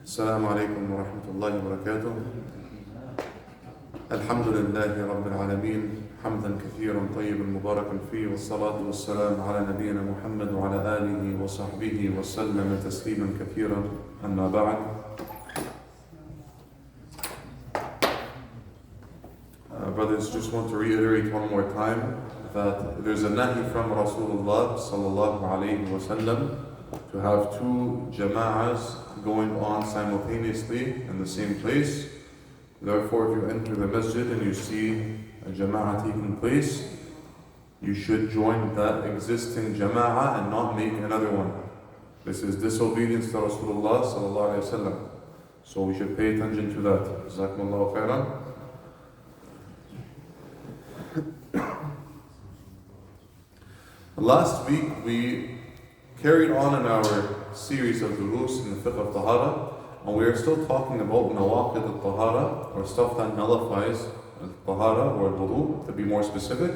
السلام عليكم ورحمة الله وبركاته. الحمد لله رب العالمين حمدا كثيرا طيبا مباركا فيه، والصلاة والسلام على نبينا محمد وعلى آله وصحبه وسلم تسليما كثيرا. أما بعد، brothers, just want to reiterate one more time that there's a nahi from Rasulullah sallallahu alayhi wa sallam to have two jama'as going on simultaneously in the same place. Therefore, if you enter the masjid and you see a jama'ah taking place, you should join that existing jama'ah and not make another one. This is disobedience to Rasulullah sallallahu alayhi wa sallam. So we should pay attention to that. Jazakumullahu khairan. Last week we carried on in our series of durus in the Fiqh of Tahara, and we are still talking about nawaqid al-Tahara, or stuff that nullifies al-Tahara or wudoo, to be more specific.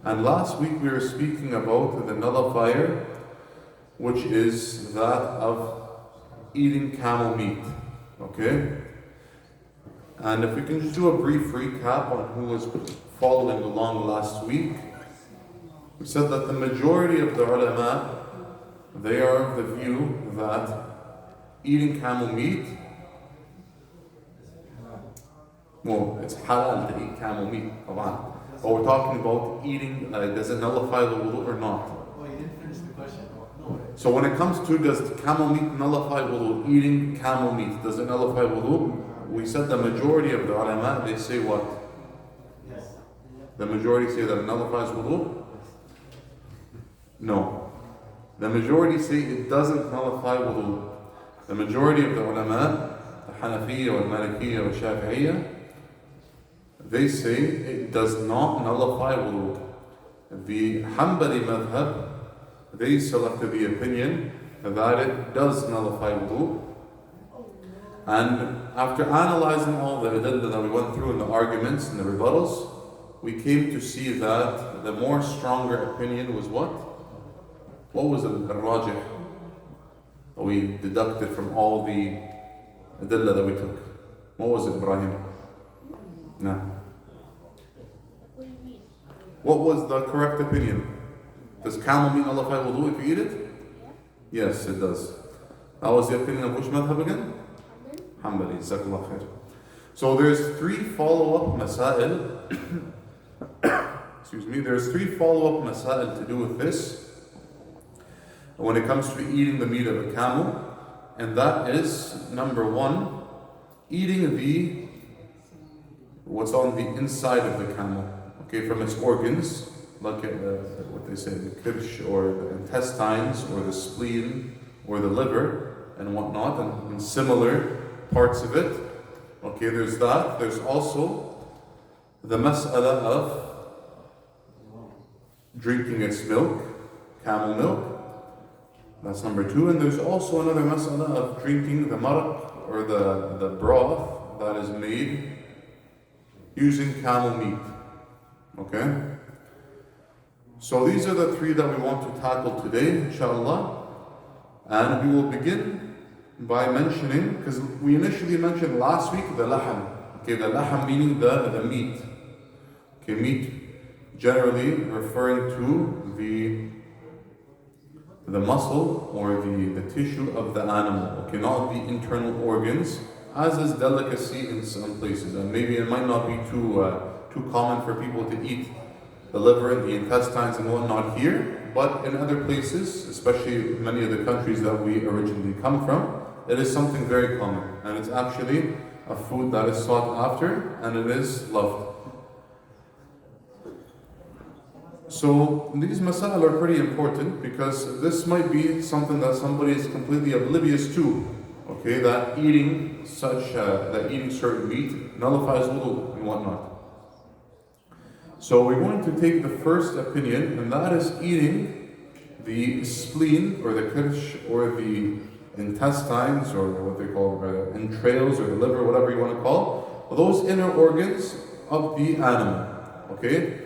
And last week we were speaking about the nullifier, which is that of eating camel meat. Okay? And if we can just do a brief recap on who was following along last week, we said that the majority of the ulama, they are of the view that eating camel meat, well, it's halal to eat camel meat, but we're talking about eating, does it nullify the wudu or not? Oh, you didn't finish the question. No. So when it comes to does camel meat nullify wudu, eating camel meat, does it nullify wudu? We said the majority of the ulama, they say what? Yes. The majority say that it nullifies wudu? No. The majority say it doesn't nullify wudu. The majority of the ulama, the Hanafiyya or Malikiyya or Shafi'iyya, they say it does not nullify wudu. The Hanbali madhab, they selected the opinion that it does nullify wudu. And after analyzing all the adillah that we went through in the arguments and the rebuttals, we came to see that the more stronger opinion was what? What was the rajih that we deducted from all the adillah that we took? What was it, Ibrahim? No. What was the correct opinion? Does camel meat nullify wudu if you eat it? Yes, it does. That was the opinion of which madhab again? Hanbali. Jazakallah khair. So there's three follow-up masail. Excuse me. There's three follow-up masail to do with this when it comes to eating the meat of a camel, and that is number one, eating the what's on the inside of the camel, okay, from its organs, like what they say, the kirsh or the intestines or the spleen or the liver and whatnot, and similar parts of it. Okay, there's that. There's also the mas'ala of drinking its milk, camel milk. That's number two. And there's also another mas'ala of drinking the maraq or the broth that is made using camel meat. Okay? So these are the three that we want to tackle today, inshallah. And we will begin by mentioning, because we initially mentioned last week the laham. Okay, the laham meaning the meat. Okay, meat generally referring to the muscle or the tissue of the animal, okay, not the internal organs, as is delicacy in some places. And maybe it might not be too common for people to eat the liver and the intestines and whatnot here, but in other places, especially many of the countries that we originally come from, it is something very common, and it's actually a food that is sought after and it is loved. So these masail are pretty important because this might be something that somebody is completely oblivious to. Okay, that eating certain meat nullifies wudu and whatnot. So we're going to take the first opinion, and that is eating the spleen or the kirsh or the intestines or what they call entrails or the liver, whatever you want to call, those inner organs of the animal. Okay.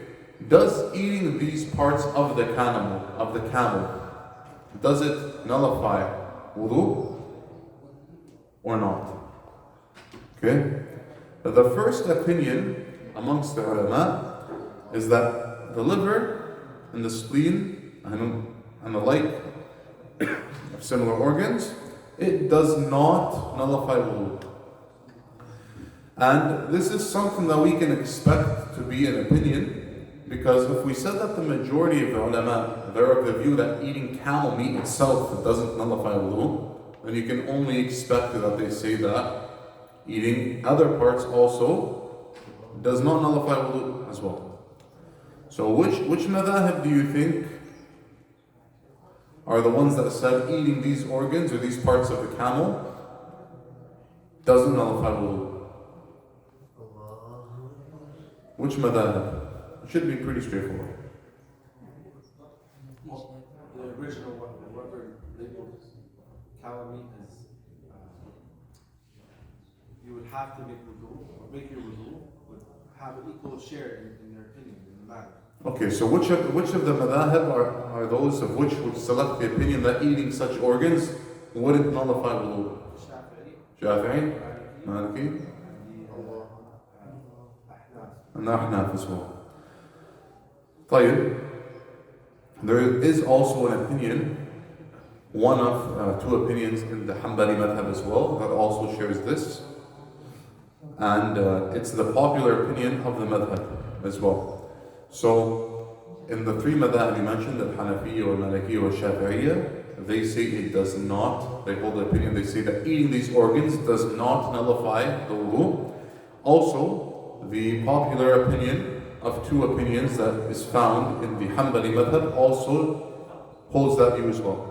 Does eating these parts of the camel, does it nullify wudu? or not. Okay? But the first opinion amongst the ulama is that the liver and the spleen and the like of similar organs, it does not nullify wudu. And this is something that we can expect to be an opinion, because if we said that the majority of the ulama, they're of the view that eating camel meat itself doesn't nullify wudu, then you can only expect that they say that eating other parts also does not nullify wudu as well. So which madhahib do you think are the ones that said eating these organs or these parts of the camel doesn't nullify wudu? Which madhahib? It should be pretty straightforward. The original one, whoever labeled camel meat as you would have to make wudoo, or make your wudoo, would have an equal share in their opinion, in the matter. Okay, so which of the madhahib are those of which would select the opinion that eating such organs wouldn't nullify wudu? Shafi'i, Maliki, and the Ahnaf as well. طيب, there is also an opinion, one of two opinions in the Hanbali madhab as well, that also shares this. And it's the popular opinion of the madhab as well. So, in the three madhab you mentioned, the Hanafiya or Maliki or Shafi'iyya, they say it does not, they hold the opinion, they say that eating these organs does not nullify the wudu. Also, the popular opinion of two opinions that is found in the Hanbali madhab also holds that view as well.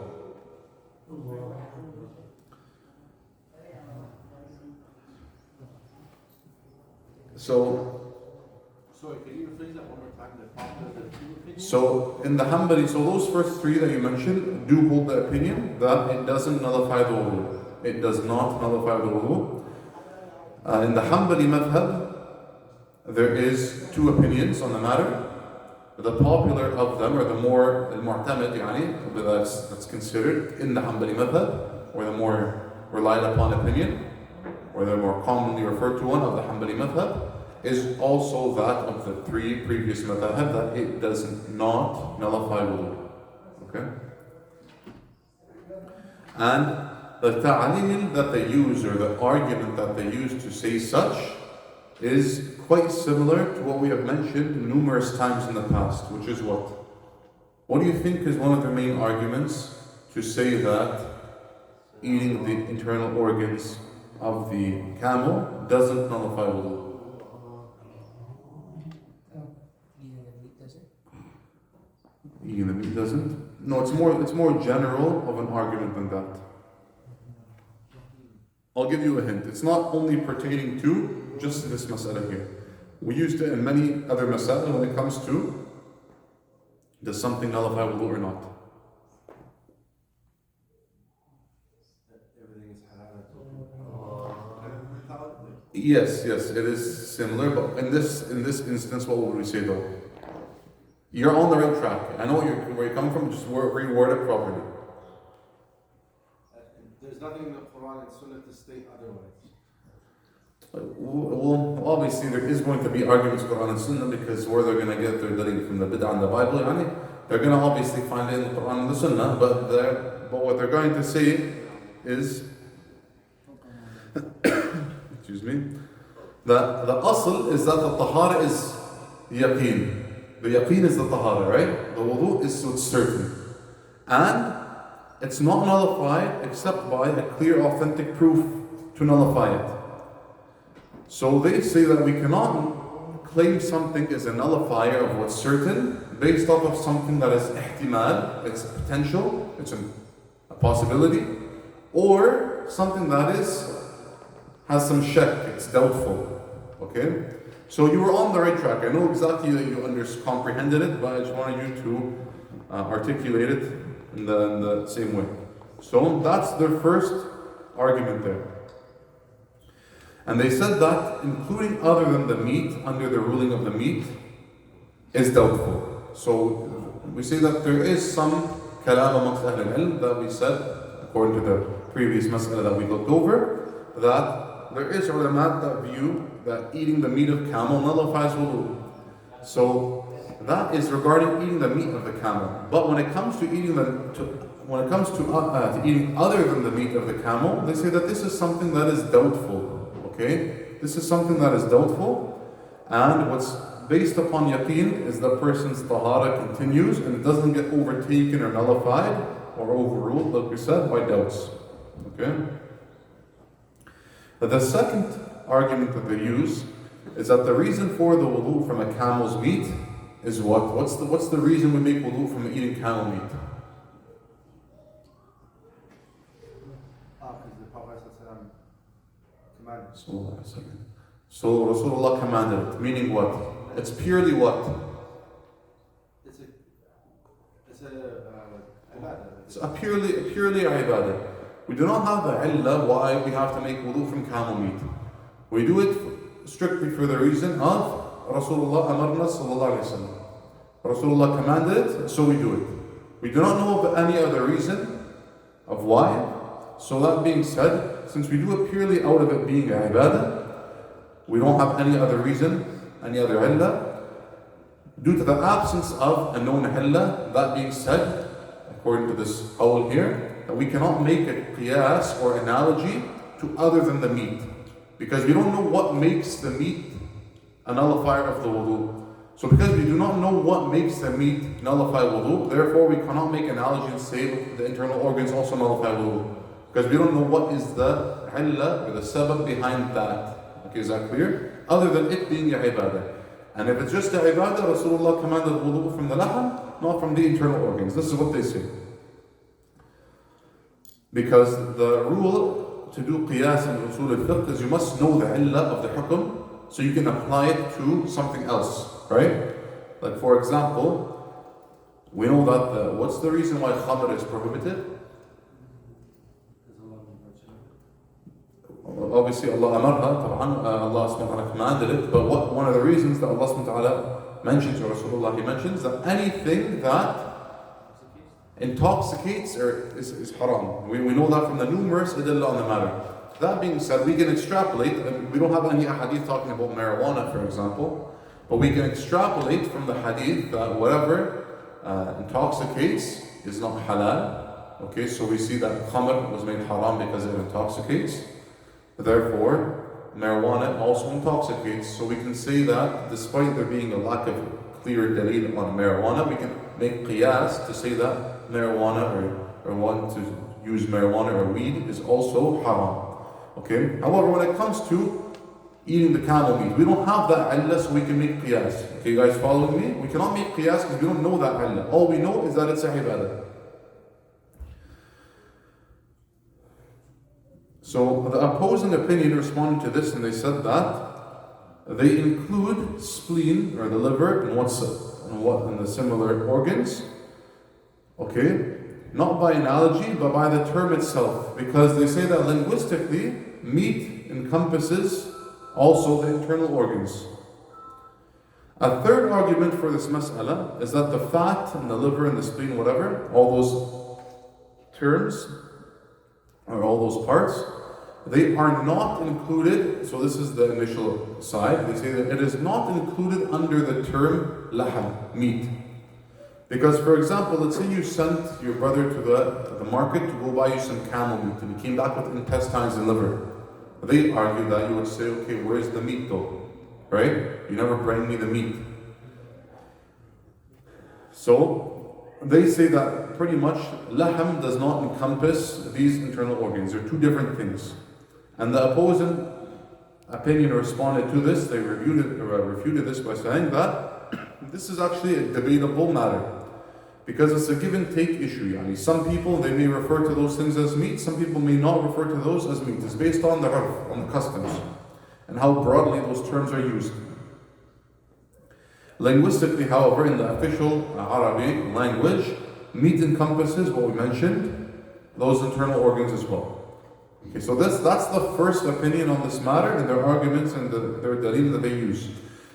Sorry, can you rephrase that one more time? The popular, the two opinions? So in the Hanbali, so those first three that you mentioned do hold the opinion that it doesn't nullify the wudu. It does not nullify the wudu. In the Hanbali madhab, there is two opinions on the matter. The popular of them, or the more al-mu'tamad, that's considered in the Hanbali madhab, or the more relied upon opinion, or the more commonly referred to one of the Hanbali madhab, is also that of the three previous madhab, that it does not nullify wudu. Okay? And the ta'leel that they use, or the argument that they use to say such, is quite similar to what we have mentioned numerous times in the past, which is what? What do you think is one of their main arguments to say that eating the internal organs of the camel doesn't nullify wudu? Eating the meat doesn't? No, it's more general of an argument than that. I'll give you a hint. It's not only pertaining to just this mas'ala here. We used it in many other mas'ala when it comes to does something nullify wudu or not. Everything is halal. Yes, it is similar, but in this instance, what would we say though? You're on the right track. I know where you're coming from, just reword it properly. There's nothing in the Quran and Sunnah to state otherwise. Well, obviously there is going to be arguments Quran and Sunnah, because where they're going to get their dalil from the Bid'ah and the Bible, they're going to obviously find it in the Quran and the Sunnah, but what they're going to say is excuse me, that the asl is that the tahara is yaqeen. The yaqeen is the tahara, right? The wudu is what's certain. And it's not nullified except by a clear, authentic proof to nullify it. So they say that we cannot claim something is a nullifier of what's certain based off of something that is ihtimal, it's a potential, it's a possibility, or something that has some shak, it's doubtful. Okay? So you were on the right track. I know exactly that you comprehended it, but I just wanted you to articulate it in the same way. So that's their first argument there. And they said that including other than the meat, under the ruling of the meat, is doubtful. So we say that there is some kalam amongst Ahl al-Ilm that we said, according to the previous mas'ala that we looked over, that there is ulama that view that eating the meat of camel nullifies wudoo. So that is regarding eating the meat of the camel. But when it comes to eating eating other than the meat of the camel, they say that this is something that is doubtful. Okay, this is something that is doubtful, and what's based upon yaqeen is the person's tahara continues and it doesn't get overtaken or nullified or overruled, like we said, by doubts. Okay. The second argument that they use is that the reason for the wudoo from a camel's meat is what? What's the reason we make wudoo from eating camel meat? Because the Prophet commanded. So Rasulullah commanded it, meaning what? It's purely what? It's a ibadah. It's a purely ibadah. We do not have the illah why we have to make wudoo from camel meat. We do it strictly for the reason of Rasulullah amarna sallallahu alayhi wa sallam. Rasulullah commanded it, so we do it. We do not know of any other reason of why. So that being said, since we do it purely out of it being a ibadah, we don't have any other reason, any other illah. Due to the absence of a known illah, that being said, according to this qawl here, that we cannot make a qiyas or analogy to other than the meat. Because we don't know what makes the meat a nullifier of the wudhu. So because we do not know what makes the meat nullify wudhu, therefore we cannot make analogy and say the internal organs also nullify wudhu. Because we don't know what is the illah or the sabab behind that. Okay, is that clear? Other than it being a ibadah. And if it's just a ibadah, Rasulullah commanded wudhu from the laham, not from the internal organs. This is what they say. Because the rule to do qiyas in usul al-fiqh is you must know the illah of the hukm so you can apply it to something else, right? Like for example, we know that what's the reason why khamr is prohibited? Obviously Allah amarha, Allah subhanahu wa ta'ala commanded it, but one of the reasons that Allah subhanahu wa ta'ala mentions, or Rasulullah he mentions, that anything that intoxicates is haram. We know that from the numerous adillah on the matter. That being said, we can extrapolate, and we don't have any hadith talking about marijuana, for example, but we can extrapolate from the hadith that whatever intoxicates is not halal. Okay, so we see that khamr was made haram because it intoxicates. Therefore, marijuana also intoxicates. So we can say that despite there being a lack of clear dalil on marijuana, we can make qiyas to say that marijuana or one to use marijuana or weed is also haram. Okay. However, when it comes to eating the camel meat, we don't have that illah, so we can make qiyas. Okay, you guys following me? We cannot make qiyas because we don't know that illah. All we know is that it's a ibadah. So the opposing opinion responded to this, and they said that they include spleen or the liver and the similar organs. Okay, not by analogy, but by the term itself, because they say that linguistically, meat encompasses also the internal organs. A third argument for this mas'ala is that the fat and the liver and the spleen, whatever, all those terms, or all those parts, they are not included. So this is the initial side. They say that it is not included under the term laham, meat. Because for example, let's say you sent your brother to the market to go buy you some camel meat and he came back with intestines and liver. They argue that you would say, okay, where's the meat though? Right? You never bring me the meat. So they say that pretty much laham does not encompass these internal organs. They're two different things. And the opposing opinion responded to this. They refuted this by saying that this is actually a debatable matter, because it's a give and take issue. Yani some people, they may refer to those things as meat, some people may not refer to those as meat. It's based on the urf, on the customs, and how broadly those terms are used. Linguistically, however, in the official Arabic language, meat encompasses what we mentioned, those internal organs as well. Okay, so that's the first opinion on this matter and their arguments and their dalil that they use.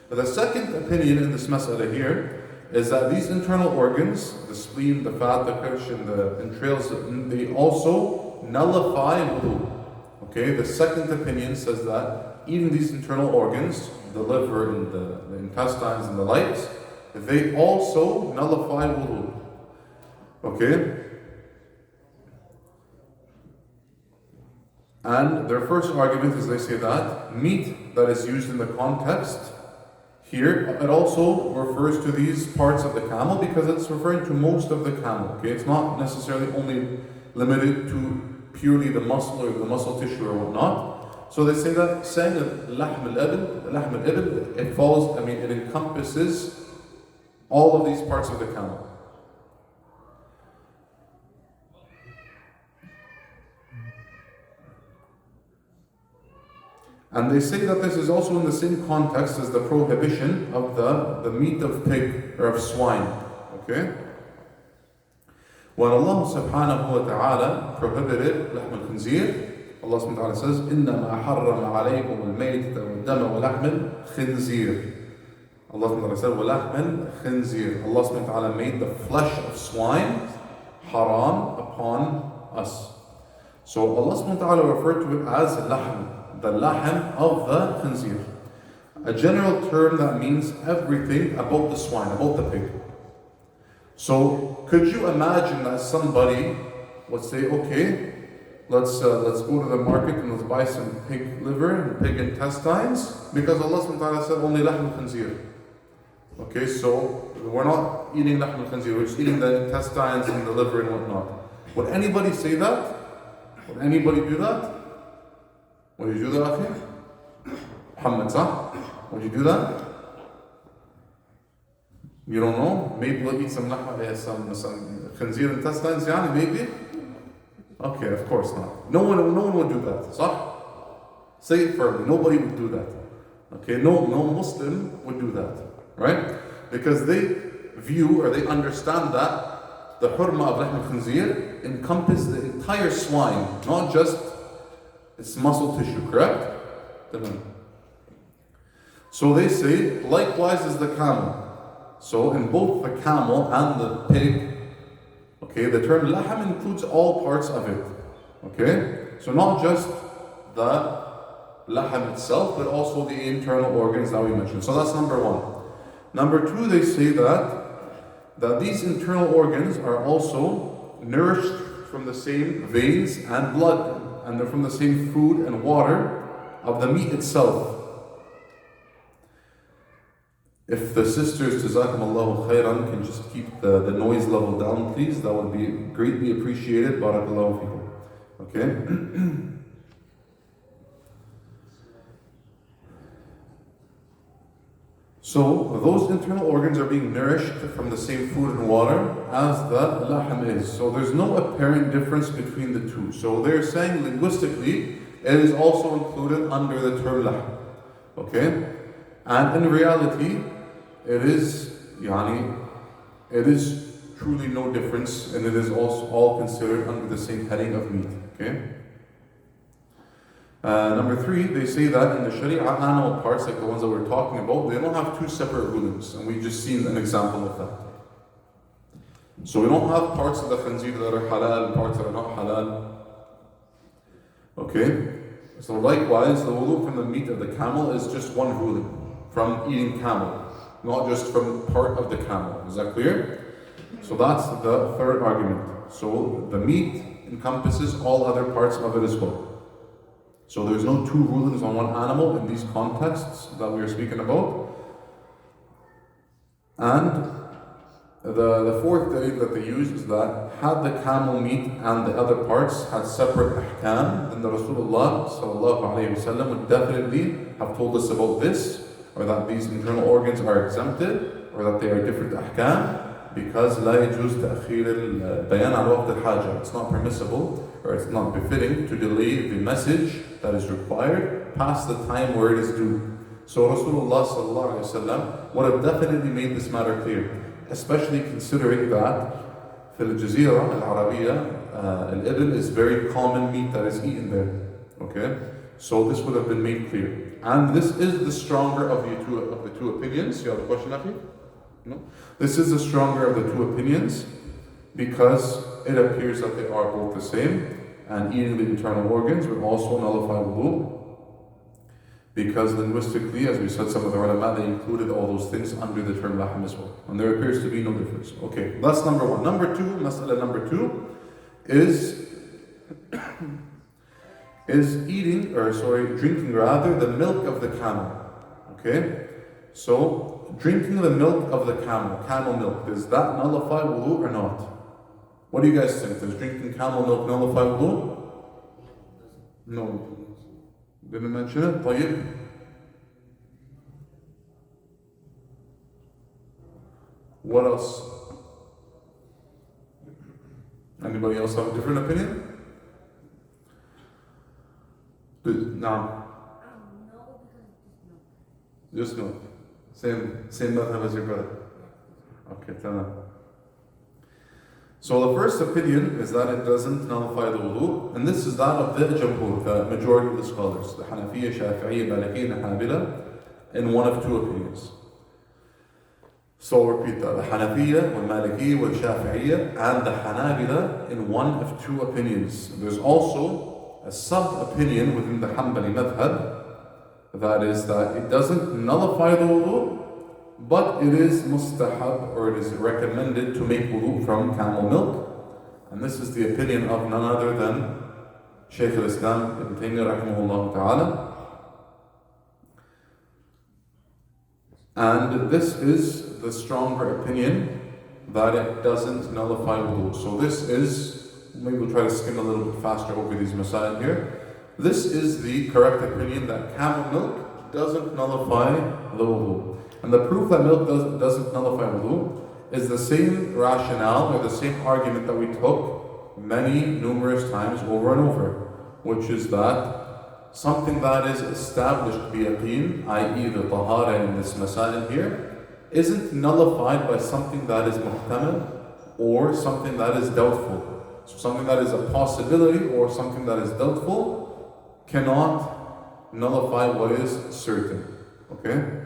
But the second opinion in this mas'ala here is that these internal organs, the spleen, the fat, the kirsh, and the entrails, they also nullify wudhu. Okay, the second opinion says that eating these internal organs, the liver and the intestines and the likes, they also nullify wudoo. Okay? And their first argument is they say that meat that is used in the context here, it also refers to these parts of the camel because it's referring to most of the camel. Okay, it's not necessarily only limited to purely the muscle or the muscle tissue or whatnot. So they say that saying that lahm al-ibn, it falls, it encompasses all of these parts of the camel. And they say that this is also in the same context as the prohibition of the meat of pig or of swine. Okay? When Allah subhanahu wa ta'ala prohibited lahm al-khinzir, Allah subhanahu wa ta'ala says, إِنَّمَا حَرَّمَ عَلَيْكُمُ الْمَيْتَ وَالدَّمَ وَلَحْمَ الْخِنْزِيرِ. Allah subhanahu wa ta'ala said, وَلَحْمَ الْخِنْزِيرِ. Allah subhanahu wa ta'ala made the flesh of swine haram upon us. So Allah subhanahu wa ta'ala referred to it as lahm, the lahm of the khinzir. A general term that means everything about the swine, about the pig. So could you imagine that somebody would say, okay, let's go to the market and let's buy some pig liver and pig intestines, because Allah subhanahu wa ta'ala said only lahm al-khinzir. Okay, so we're not eating lahm al-khinzir, we're just eating the intestines and the liver and whatnot. Would anybody say that? Would anybody do that? Would you do that, Akhi? Muhammad, sah? Would you do that? You don't know? Maybe we'll eat some khinzir intestines, yani, maybe? Okay, of course not. No one would do that, sah? Say it firmly, nobody would do that. Okay, no Muslim would do that, right? Because they view or they understand that the hurma of lahm al-khinzir encompasses the entire swine, not just its muscle tissue, correct? So they say, likewise is the camel. So in both the camel and the pig, okay, the term lahm includes all parts of it. Okay? So not just the lahm itself, but also the internal organs that we mentioned. So that's number one. Number two, they say that these internal organs are also nourished from the same veins and blood, and they're from the same food and water of the meat itself. If the sisters, Jazakumullahu khairan, can just keep the noise level down, please, that would be greatly appreciated. Barakallahu fikum. Okay? So, those internal organs are being nourished from the same food and water as the lahm is. So, there's no apparent difference between the two. So, they're saying linguistically, it is also included under the term lahm. Okay? And in reality, it is truly no difference, and it is also all considered under the same heading of meat. Okay? Number three, they say that in the Sharia, animal parts, like the ones that we're talking about, they don't have two separate rulings, and we've just seen an example of that. So we don't have parts of the khinzir that are halal and parts that are not halal. Okay? So likewise, the wudoo from the meat of the camel is just one ruling from eating camel, not just from part of the camel. Is that clear? So that's the third argument. So the meat encompasses all other parts of it as well. So there's no two rulings on one animal in these contexts that we are speaking about. And the fourth dalil that they use is that had the camel meat and the other parts had separate ahkam, then the Rasulullah sallallahu alayhi wasallam would definitely have told us about this, or that these internal organs are exempted, or that they are different ahkam, because لا يجوز تأخير البيان عن وقت الحاجة. It's not permissible, or it's not befitting to delay the message that is required past the time where it is due. So Rasulullah sallallahu alayhi wasallam would have definitely made this matter clear, especially considering that في الجزيرة العربية al-ibn is very common meat that is eaten there. Okay, so this would have been made clear, and this is the stronger of the two opinions. You have a question, Akhi? No? This is the stronger of the two opinions because it appears that they are both the same. and eating the internal organs would also nullify wudu. Because linguistically, as we said, some of the ulama, they included all those things under the term lahm as well. And there appears to be no difference. Okay, that's number one. Number two, mas'ala number two, is drinking rather the milk of the camel. Okay? So, drinking the milk of the camel milk, does that nullify wudu or not? What do you guys think? Does drinking camel milk nullify wudu? No. Didn't mention it? طيب. What else? Anybody else have a different opinion? No. No, because Just milk. Same madhab as your brother. Okay, tamam. So the first opinion is that it doesn't nullify the wudu, and this is that of the Jamhur, the majority of the scholars, the Hanafiya, Shafi'iyya, Malikiyya, and Hanabila, in one of two opinions. So I'll repeat that, the Hanafiya, the Malikiyya, the Shafi'iyya, and the Hanabila in one of two opinions. There's also a sub-opinion within the Hanbali madhab, that is that it doesn't nullify the wudu, but it is mustahab, or it is recommended to make wudu from camel milk. And this is the opinion of none other than Shaykh al-Islam Ibn Taymiyyah rahimahullah ta'ala. And this is the stronger opinion, that it doesn't nullify wudu. So this is, maybe we'll try to skim a little bit faster over these masail here. This is the correct opinion, that camel milk doesn't nullify the wudu. And the proof that milk doesn't nullify wudu is the same rationale or the same argument that we took numerous times over and over, which is that something that is established biyaqeen, i.e. the tahara in this masail here, isn't nullified by something that is muhtamal or something that is doubtful. So something that is a possibility or something that is doubtful cannot nullify what is certain. Okay?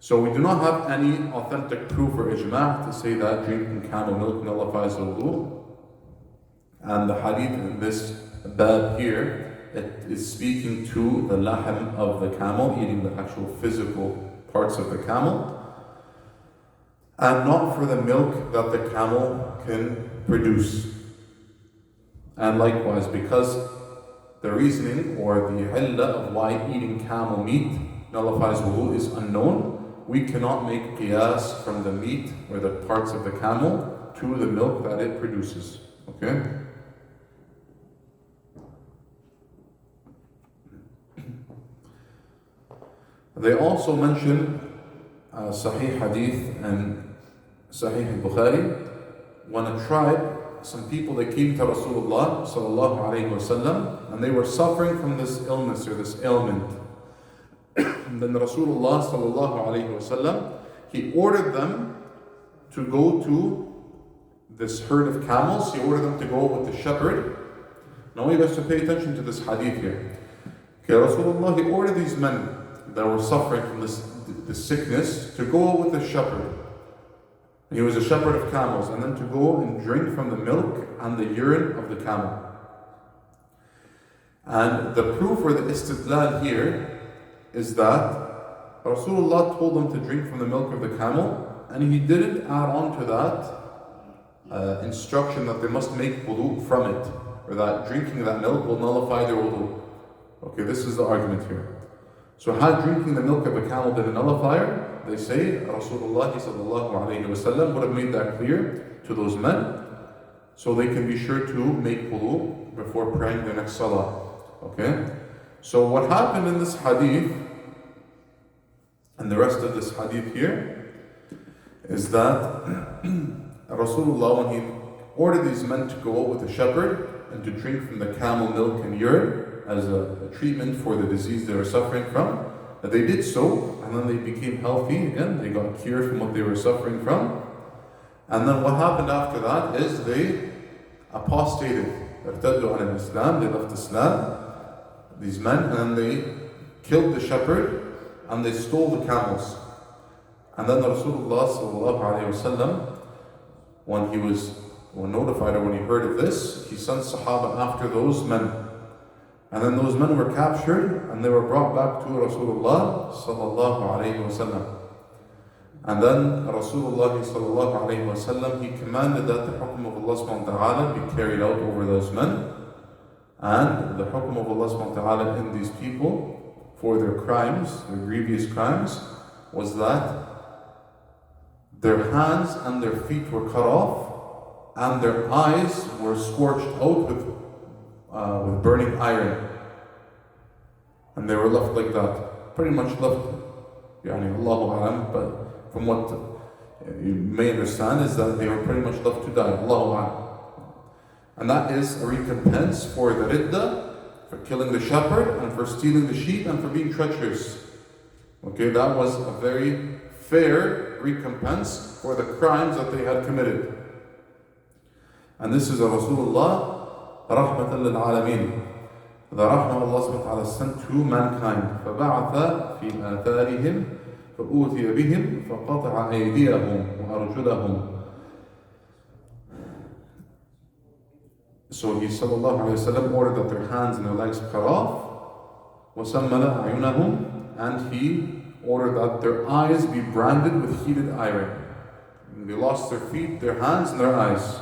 So we do not have any authentic proof or ijma' to say that drinking camel milk nullifies the wudu. And the hadith in this bab here, it is speaking to the lahm of the camel, eating the actual physical parts of the camel, and not for the milk that the camel can produce. And likewise, because the reasoning or the illah of why eating camel meat nullifies wudu is unknown, we cannot make qiyas from the meat or the parts of the camel to the milk that it produces. Okay? They also mention Sahih Hadith and Sahih Bukhari, when a tribe, some people, they came to Rasulullah sallallahu alayhi wasallam, and they were suffering from this illness or this ailment. And then Rasulullah sallallahu alayhi wasallam, he ordered them to go to this herd of camels. He ordered them to go with the shepherd. Now you guys to pay attention to this hadith here. Okay, Rasulullah, he ordered these men that were suffering from this sickness to go with the shepherd. And he was a shepherd of camels, and then to go and drink from the milk and the urine of the camel. And the proof or the istidlal here is that Rasulullah told them to drink from the milk of the camel, and he didn't add on to that instruction that they must make wudu from it, or that drinking that milk will nullify their wudu. Okay, this is the argument here. So had drinking the milk of a camel been a nullifier, they say Rasulullah sallallahu alayhi wasallam would have made that clear to those men, so they can be sure to make wudu before praying their next salah. Okay? So what happened in this hadith, and the rest of this hadith here, is that Rasulullah, when he ordered these men to go with the shepherd and to drink from the camel milk and urine as a treatment for the disease they were suffering from, that they did so, and then they became healthy again, they got cured from what they were suffering from. And then what happened after that is they apostated, irtaddu an Islam, they left Islam, these men, and then they killed the shepherd and they stole the camels. And then Rasulullah sallallahu alayhi wasallam, when he was notified, or when he heard of this, he sent Sahaba after those men. And then those men were captured and they were brought back to Rasulullah sallallahu alayhi wa sallam. And then Rasulullah sallallahu alayhi wa sallam, he commanded that the hukm of Allah subhanahu wa ta'ala be carried out over those men. And the hukm of Allah subhanahu wa ta'ala in these people for their crimes, their grievous crimes, was that their hands and their feet were cut off and their eyes were scorched out with burning iron. And they were left like that. Pretty much left, Allahu A'lam, but from what you may understand is that they were pretty much left to die. Allahu A'lam. And that is a recompense for the ridda, for killing the shepherd, and for stealing the sheep, and for being treacherous. Okay, that was a very fair recompense for the crimes that they had committed. And this is a Rasulullah, rahmatan lil alameen. The rahmah Allah subhanahu wa ta'ala sent to mankind. فَبَعَثَ فِي آثَارِهِمْ فَأُوتِيَ بِهِمْ فَقَطَعَ أَيْدِيَهُمْ وَأَرْجُلَهُمْ. So he sallallahu alayhi wa sallam ordered that their hands and their legs cut off. وَسَمَّلَ أَعْيُنَهُمْ. And he ordered that their eyes be branded with heated iron. They lost their feet, their hands, and their eyes.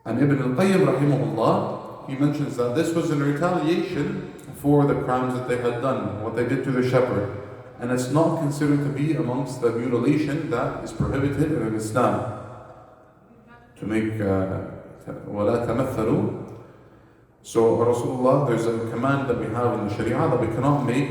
And Ibn al-Qayyim rahimahullah, he mentions that this was in retaliation for the crimes that they had done, what they did to the shepherd. And it's not considered to be amongst the mutilation that is prohibited in Islam. To make وَلَا تَمَثَّلُوا. So Rasulullah, there's a command that we have in the Sharia that we cannot make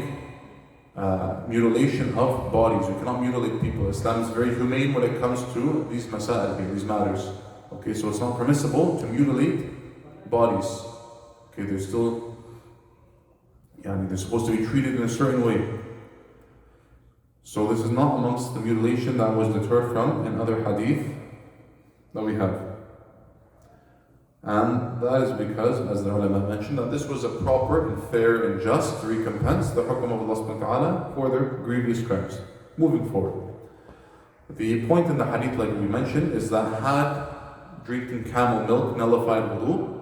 mutilation of bodies. We cannot mutilate people. Islam is very humane when it comes to these masail here, these matters. Okay, so it's not permissible to mutilate bodies. Okay, they're still, they're supposed to be treated in a certain way. So this is not amongst the mutilation that was deterred from in other hadith that we have. And that is because, as the ulama mentioned, that this was a proper and fair and just recompense, the hukm of Allah subhanahu wa ta'ala, for their grievous crimes. Moving forward. The point in the hadith, like we mentioned, is that had drinking camel milk nullified wudoo,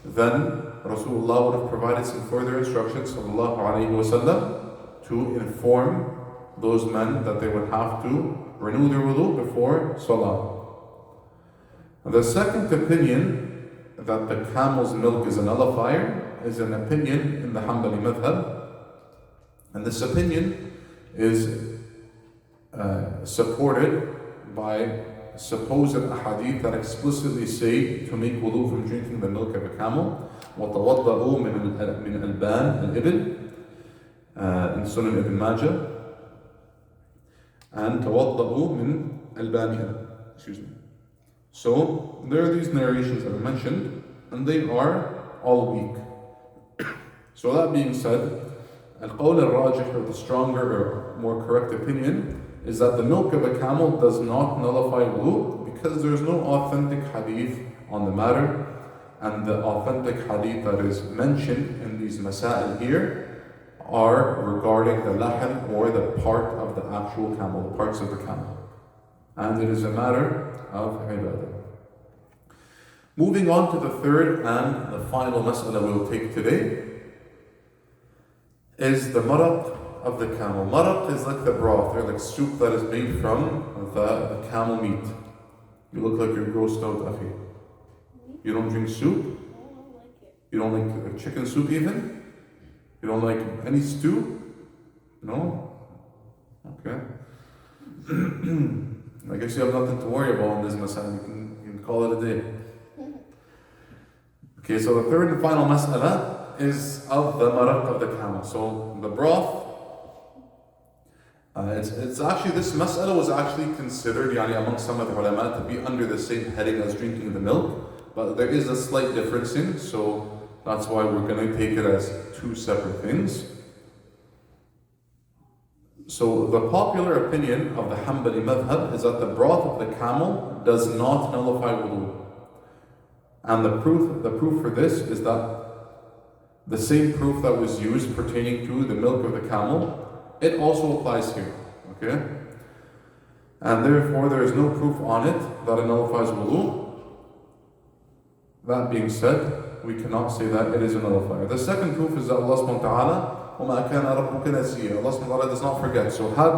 then Rasulullah would have provided some further instructions sallallahu alayhi wa sallam to inform those men that they would have to renew their wudoo before salah. The second opinion, that the camel's milk is a nullifier, is an opinion in the Hanbali madhab. And this opinion is supported by supposed ahadith that explicitly say to make wudu from drinking the milk of a camel. وَتَوَضَّأُوا مِنْ أَلْبَانِ الْإِبِلِ in Sunan Ibn Majah. And تَوَضَّأُوا مِنْ أَلْبَانِهَا. Excuse me. So there are these narrations that are mentioned, and they are all weak. So that being said, al-qawl al-rajih, or the stronger or more correct opinion, is that the milk of a camel does not nullify wudu, because there is no authentic hadith on the matter, and the authentic hadith that is mentioned in these masail here are regarding the lahm, or the part of the actual camel, the parts of the camel. And it is a matter of ibadah. Moving on to the third and the final mas'ala we'll take today is the maraq of the camel. Maraq is like the broth, or like soup that is made from the camel meat. You look like you're grossed out, Akhi. You don't drink soup? You don't like chicken soup even? You don't like any stew? No? Okay. I guess you have nothing to worry about in this mas'ala. You can call it a day. Okay, so the third and final mas'ala is of the maraq of the camel. So the broth, it's actually, this mas'ala was actually considered amongst some of the ulama to be under the same heading as drinking the milk, but there is a slight difference in, so that's why we're going to take it as two separate things. So the popular opinion of the Hanbali madhab is that the broth of the camel does not nullify wudu. And the proof for this is that the same proof that was used pertaining to the milk of the camel, it also applies here. Okay? and therefore there is no proof on it that it nullifies wudoo. That being said, we cannot say that it is a nullifier. The second proof is that Allah subhanahu wa ta'ala, وَمَا كَانَ رَبُّكَ نَسِيًّا. Allah subhanahu wa ta'ala does not forget. So had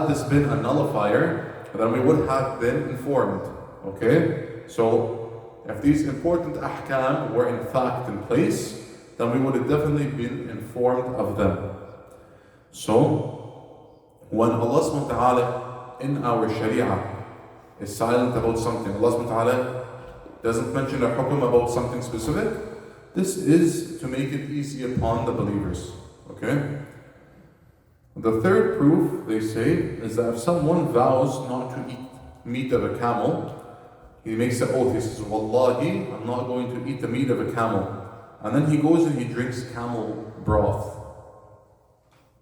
this been a nullifier, then we would have been informed. Okay? So if these important ahkam were in fact in place, then we would have definitely been informed of them. So when Allah subhanahu wa ta'ala in our sharia is silent about something, Allah subhanahu wa ta'ala doesn't mention a hukum about something specific, this is to make it easy upon the believers. Okay? The third proof, they say, is that if someone vows not to eat meat of a camel, he makes an oath, he says, Wallahi, I'm not going to eat the meat of a camel. And then he goes and he drinks camel broth.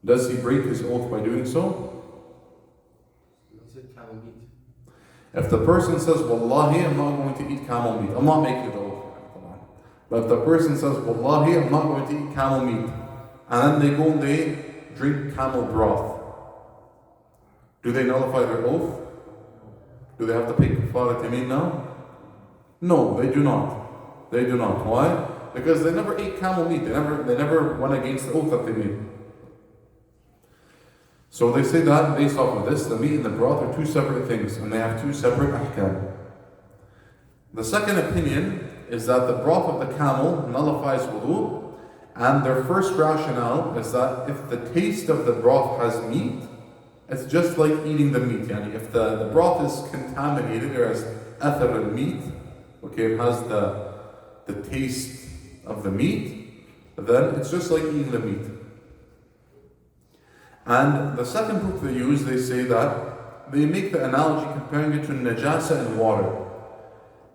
Does he break his oath by doing so? He said camel meat. If the person says, Wallahi, I'm not going to eat camel meat, I'm not making the oath. But if the person says, Wallahi, I'm not going to eat camel meat, and then they go and they drink camel broth, do they nullify their oath? Do they have to pay kafarat yamin now? No, they do not. They do not. Why? Because they never ate camel meat. They never went against the oath that they made. So they say that based off of this, the meat and the broth are two separate things, and they have two separate ahkam. The second opinion is that the broth of the camel nullifies wudoo, and their first rationale is that if the taste of the broth has meat, it's just like eating the meat. Yani if the broth is contaminated or has athar al-meat, okay, it has the taste of the meat, then it's just like eating the meat. And the second proof they use, they say that they make the analogy comparing it to najasa and water.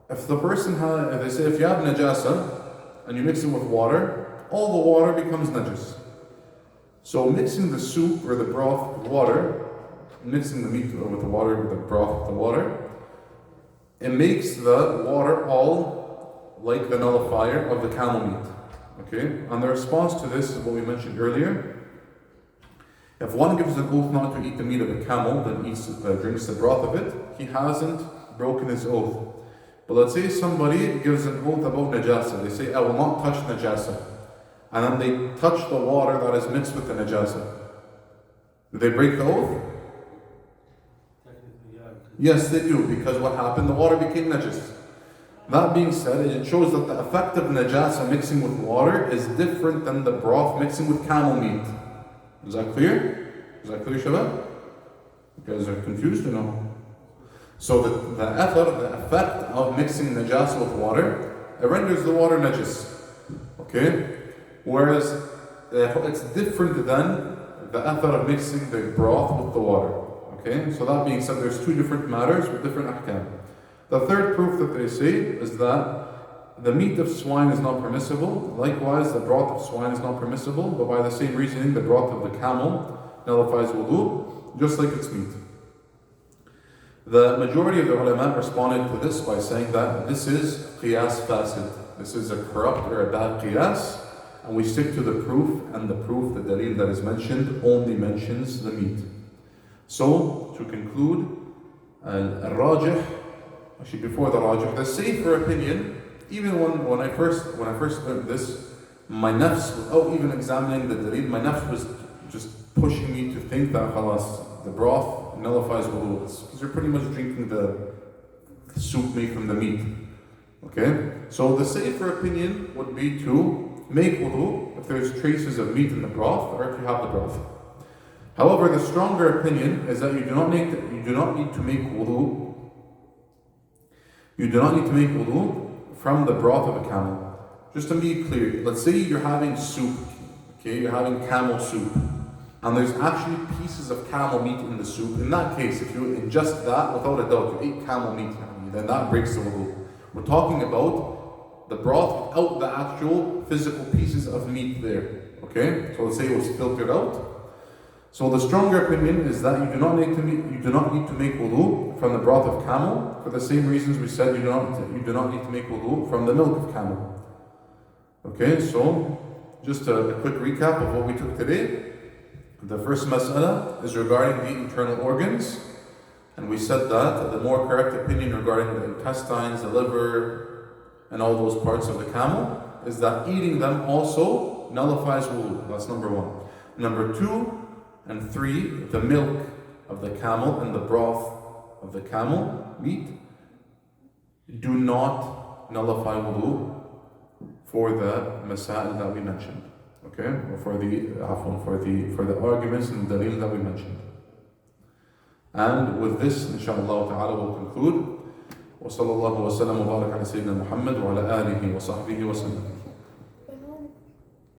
If the person has, they say if you have najasa and you mix it with water, all the water becomes najas. So mixing the soup or the broth with water, mixing the meat with the water, with the broth with the water, it makes the water all like the nullifier of the camel meat. Okay? And the response to this is what we mentioned earlier. If one gives an oath not to eat the meat of a camel, then drinks the broth of it, he hasn't broken his oath. But let's say somebody gives an oath about najasa. They say, I will not touch najasa. And then they touch the water that is mixed with the najasa. Do they break the oath? Technically, yeah. Yes, they do, because what happened? The water became najas. That being said, it shows that the effect of najasa mixing with water is different than the broth mixing with camel meat. Is that clear? Is that clear, Shabab? You guys are confused or no? So the effect of mixing najasa with water, it renders the water najas. Okay? Whereas it's different than the athar of mixing the broth with the water. Okay? So that being said, there's two different matters with different ahkam. The third proof that they say is that the meat of swine is not permissible. Likewise, the broth of swine is not permissible, but by the same reasoning, the broth of the camel nullifies wudoo, just like its meat. The majority of the ulama responded to this by saying that this is qiyas fasid. This is a corrupt or a bad qiyas, and we stick to the proof, and the proof, the dalil that is mentioned, only mentions the meat. So, to conclude, al-rajih, actually before the rajih, the safer opinion, even when I first learned this, my nafs, without even examining the dalil, my nafs was just pushing me to think that khalas, the broth nullifies wudoo, because you're pretty much drinking the soup made from the meat. Okay? So the safer opinion would be to make wudoo if there's traces of meat in the broth, or if you have the broth. However, the stronger opinion is that you do not need to make wudoo. You do not need to make wudoo from the broth of a camel. Just to be clear, let's say you're having soup, okay, you're having camel soup, and there's actually pieces of camel meat in the soup. In that case, if you ingest that, without a doubt, you ate camel meat, then that breaks the wudoo. We're talking about the broth without the actual physical pieces of meat there, okay? So let's say it was filtered out. So the stronger opinion is that you do not need to make wudoo from the broth of camel, for the same reasons we said you do not need to make wudoo from the milk of camel. Okay, so just a quick recap of what we took today. The first mas'ala is regarding the internal organs. And we said that the more correct opinion regarding the intestines, the liver, and all those parts of the camel is that eating them also nullifies wudoo. That's number one. Number 2 and 3, the milk of the camel and the broth of the camel meat do not nullify wudoo for the masail that we mentioned. Okay? Or for the arguments and the dalil that we mentioned. And with this, inshallah ta'ala, we'll conclude. وصلى الله وسلم وبارك على سيدنا محمد وعلى آله وصحبه وسلم.